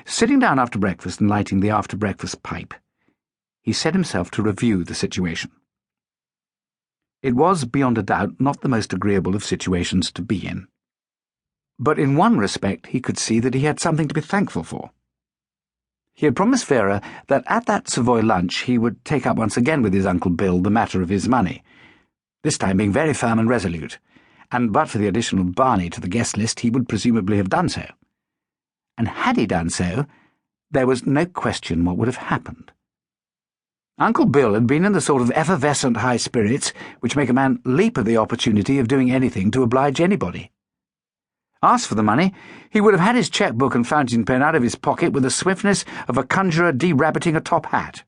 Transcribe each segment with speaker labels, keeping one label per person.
Speaker 1: Sitting down after breakfast and lighting the after-breakfast pipe, he set himself to review the situation. It was, beyond a doubt, not the most agreeable of situations to be in. But in one respect he could see that he had something to be thankful for. He had promised Vera that at that Savoy lunch he would take up once again with his Uncle Bill the matter of his money, this time being very firm and resolute, and but for the addition of Barney to the guest list he would presumably have done so. And had he done so, there was no question what would have happened. Uncle Bill had been in the sort of effervescent high spirits which make a man leap at the opportunity of doing anything to oblige anybody. Asked for the money, he would have had his cheque-book and fountain pen out of his pocket with the swiftness of a conjurer de-rabbiting a top hat.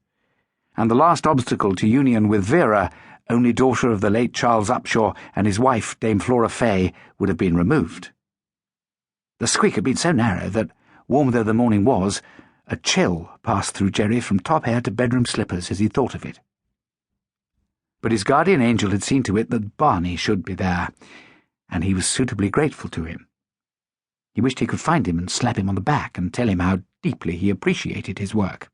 Speaker 1: And the last obstacle to union with Vera, only daughter of the late Charles Upshaw, and his wife, Dame Flora Fay, would have been removed. The squeak had been so narrow that, warm though the morning was, a chill passed through Jerry from top hair to bedroom slippers as he thought of it. But his guardian angel had seen to it that Barney should be there, and he was suitably grateful to him. He wished he could find him and slap him on the back and tell him how deeply he appreciated his work.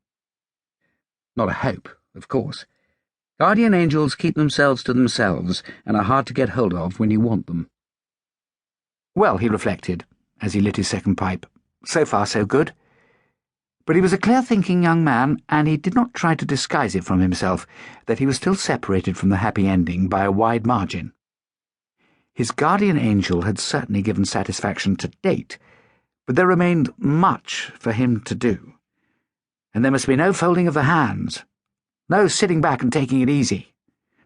Speaker 1: Not a hope, of course. Guardian angels keep themselves to themselves and are hard to get hold of when you want them. Well, he reflected, as he lit his second pipe, so far so good. But he was a clear-thinking young man, and he did not try to disguise it from himself that he was still separated from the happy ending by a wide margin. His guardian angel had certainly given satisfaction to date, but there remained much for him to do. And there must be no folding of the hands, no sitting back and taking it easy,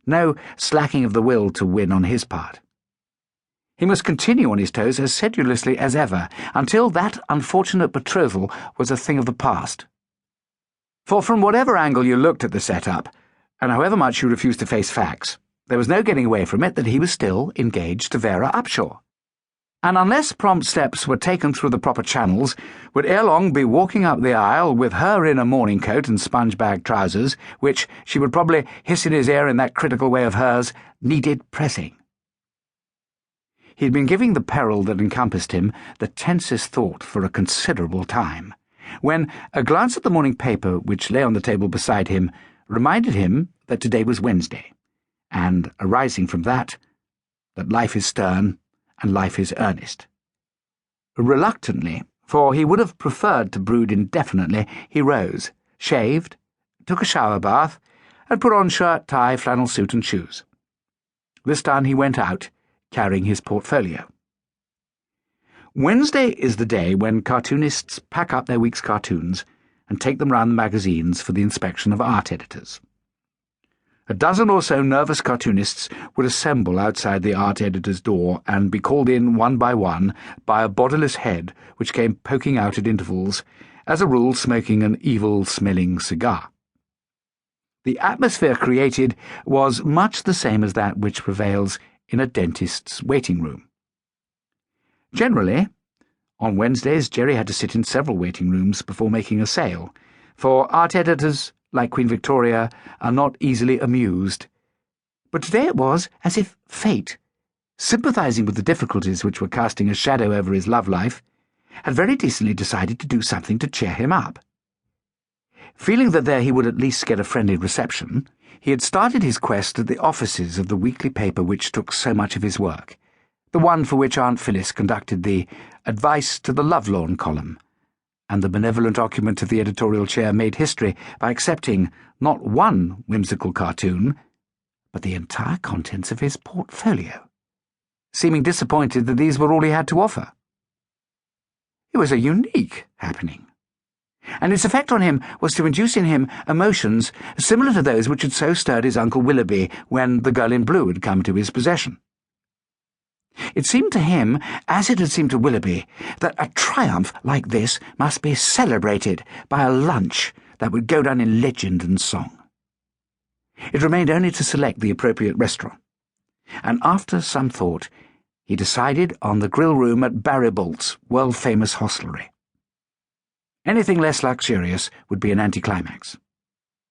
Speaker 1: no slacking of the will to win on his part. He must continue on his toes as sedulously as ever, until that unfortunate betrothal was a thing of the past. For from whatever angle you looked at the set-up, and however much you refused to face facts, there was no getting away from it that he was still engaged to Vera Upshaw, and unless prompt steps were taken through the proper channels, would ere long be walking up the aisle with her in a morning coat and sponge-bag trousers, which, she would probably hiss in his ear in that critical way of hers, needed pressing. He had been giving the peril that encompassed him the tensest thought for a considerable time, when a glance at the morning paper which lay on the table beside him reminded him that today was Wednesday, and, arising from that life is stern and life is earnest. Reluctantly, for he would have preferred to brood indefinitely, he rose, shaved, took a shower bath, and put on shirt, tie, flannel suit and shoes. This done, he went out, carrying his portfolio. Wednesday is the day when cartoonists pack up their week's cartoons and take them round the magazines for the inspection of art editors. A dozen or so nervous cartoonists would assemble outside the art editor's door and be called in one by a bodiless head which came poking out at intervals, as a rule smoking an evil-smelling cigar. The atmosphere created was much the same as that which prevails in a dentist's waiting room. Generally, on Wednesdays Jerry had to sit in several waiting rooms before making a sale, for art editors, like Queen Victoria, are not easily amused. But today it was as if fate, sympathizing with the difficulties which were casting a shadow over his love life, had very decently decided to do something to cheer him up. Feeling that there he would at least get a friendly reception, he had started his quest at the offices of the weekly paper which took so much of his work, the one for which Aunt Phyllis conducted the Advice to the Lovelorn column, and the benevolent occupant of the editorial chair made history by accepting not one whimsical cartoon, but the entire contents of his portfolio, seeming disappointed that these were all he had to offer. It was a unique happening, and its effect on him was to induce in him emotions similar to those which had so stirred his Uncle Willoughby when the girl in blue had come to his possession. It seemed to him, as it had seemed to Willoughby, that a triumph like this must be celebrated by a lunch that would go down in legend and song. It remained only to select the appropriate restaurant, and after some thought he decided on the grill room at Barrybolt's world-famous hostelry. Anything less luxurious would be an anticlimax.